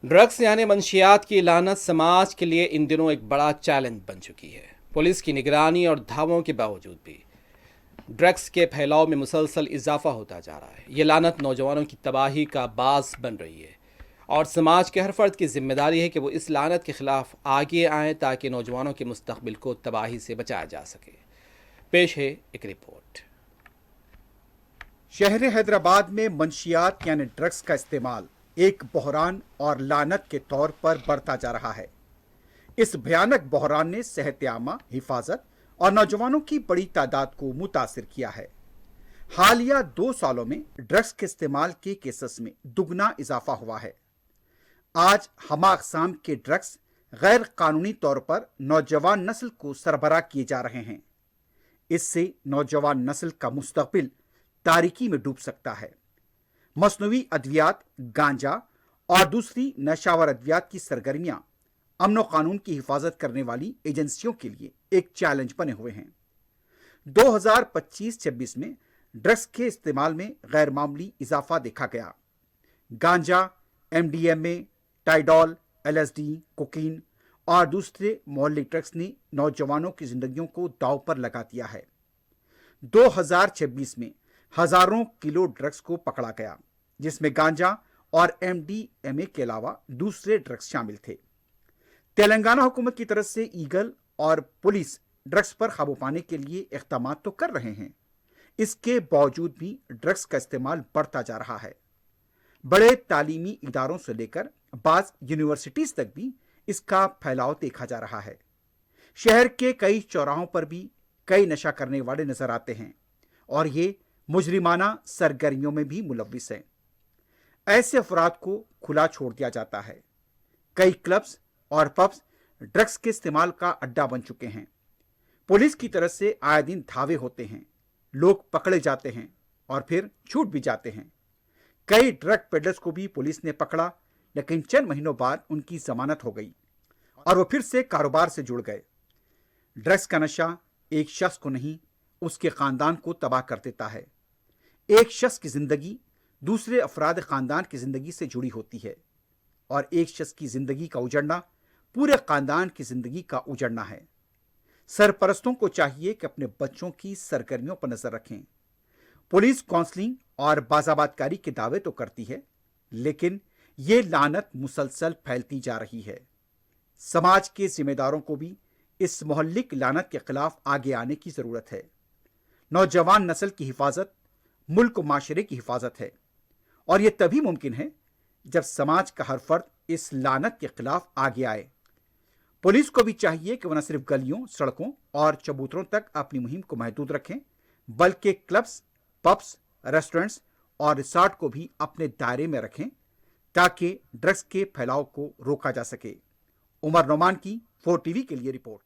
Drugs यानी मंशियात की लानत समाज के लिए इन दिनों एक बड़ा चैलेंज बन चुकी है। पुलिस की निगरानी और धावों के बावजूद भी ड्रग्स के फैलाव में मुसलसल इजाफा होता जा रहा है। ये लानत नौजवानों की तबाही का बास बन रही है और समाज के हर फर्द की जिम्मेदारी है कि वो इस लानत के खिलाफ आगे आएं ताकि नौजवानों के मुस्तकबिल को तबाही से बचाया जा सके। पेश है एक रिपोर्ट। शहर हैदराबाद में मंशियात यानी ड्रग्स का इस्तेमाल एक बहरान और लानत के तौर पर बढ़ता जा रहा है। इस भयानक बहरान ने सेहत आमा, हिफाजत और नौजवानों की बड़ी तादाद को मुतासिर किया है। हालिया 2 सालों में ड्रग्स के इस्तेमाल के केसेस में दुगना इजाफा हुआ है। आज हमा अक़साम के ड्रग्स गैर कानूनी तौर पर नौजवान नस्ल को सरबराह किए जा रहे हैं। इससे नौजवान नस्ल का मुस्तकबिल तारीकी में डूब सकता है। मसनूई अद्वियात, गांजा और दूसरी नशावर अद्वियात की सरगर्मियां अमन कानून की हिफाजत करने वाली एजेंसियों के लिए एक चैलेंज बने हुए हैं। 2025-26 में ड्रग्स के इस्तेमाल में गैर मामूली इजाफा देखा गया। गांजा, एमडीएमए, टाइडॉल, एलएसडी, कोकीन और दूसरे मोहल्ली ड्रग्स ने नौजवानों की जिंदगियों को दांव पर लगा दिया है। 2026 में हजारों किलो ड्रग्स को पकड़ा गया, जिसमें गांजा और एमडीएमए के अलावा दूसरे ड्रग्स शामिल थे। तेलंगाना हुकूमत की तरफ से ईगल और पुलिस ड्रग्स पर काबू पाने के लिए इक़दाम तो कर रहे हैं। इसके बावजूद भी ड्रग्स का इस्तेमाल बढ़ता जा रहा है। बड़े तालीमी इदारों से लेकर बाज़ यूनिवर्सिटीज तक भी इसका फैलाव देखा जा रहा है। शहर के कई चौराहों पर भी कई नशा करने वाले नजर आते हैं और ये मुजरिमाना सरगर्मियों में भी मुलव्विस हैं। ऐसे अफराद को खुला छोड़ दिया जाता है। कई क्लब्स और पब्स ड्रग्स के इस्तेमाल का अड्डा बन चुके हैं। पुलिस की तरफ से आए दिन धावे होते हैं, लोग पकड़े जाते हैं और फिर छूट भी जाते हैं। कई ड्रग पेडलर्स को भी पुलिस ने पकड़ा, लेकिन चंद महीनों बाद उनकी जमानत हो गई और वो फिर से कारोबार से जुड़ गए। ड्रग्स का नशा एक शख्स को नहीं, उसके खानदान को तबाह कर देता है। एक शख्स की जिंदगी दूसरे अफराद खानदान की जिंदगी से जुड़ी होती है और एक शख्स की जिंदगी का उजड़ना पूरे खानदान की जिंदगी का उजड़ना है। सरपरस्तों को चाहिए कि अपने बच्चों की सरगर्मियों पर नजर रखें। पुलिस काउंसलिंग और बाजाबादकारी के दावे तो करती है, लेकिन ये लानत मुसलसल फैलती जा रही है। समाज के जिम्मेदारों को भी इस मोहल्लिक लानत के खिलाफ आगे आने की जरूरत है। नौजवान नस्ल की हिफाजत मुल्क और माशरे की हिफाजत है और यह तभी मुमकिन है जब समाज का हर फर्द इस लानत के खिलाफ आगे आए। पुलिस को भी चाहिए कि वह न सिर्फ गलियों, सड़कों और चबूतरों तक अपनी मुहिम को महदूद रखें, बल्कि क्लब्स, पब्स, रेस्टोरेंट्स और रिसोर्ट को भी अपने दायरे में रखें ताकि ड्रग्स के फैलाव को रोका जा सके। उमर नोमान की 4 टीवी के लिए रिपोर्ट।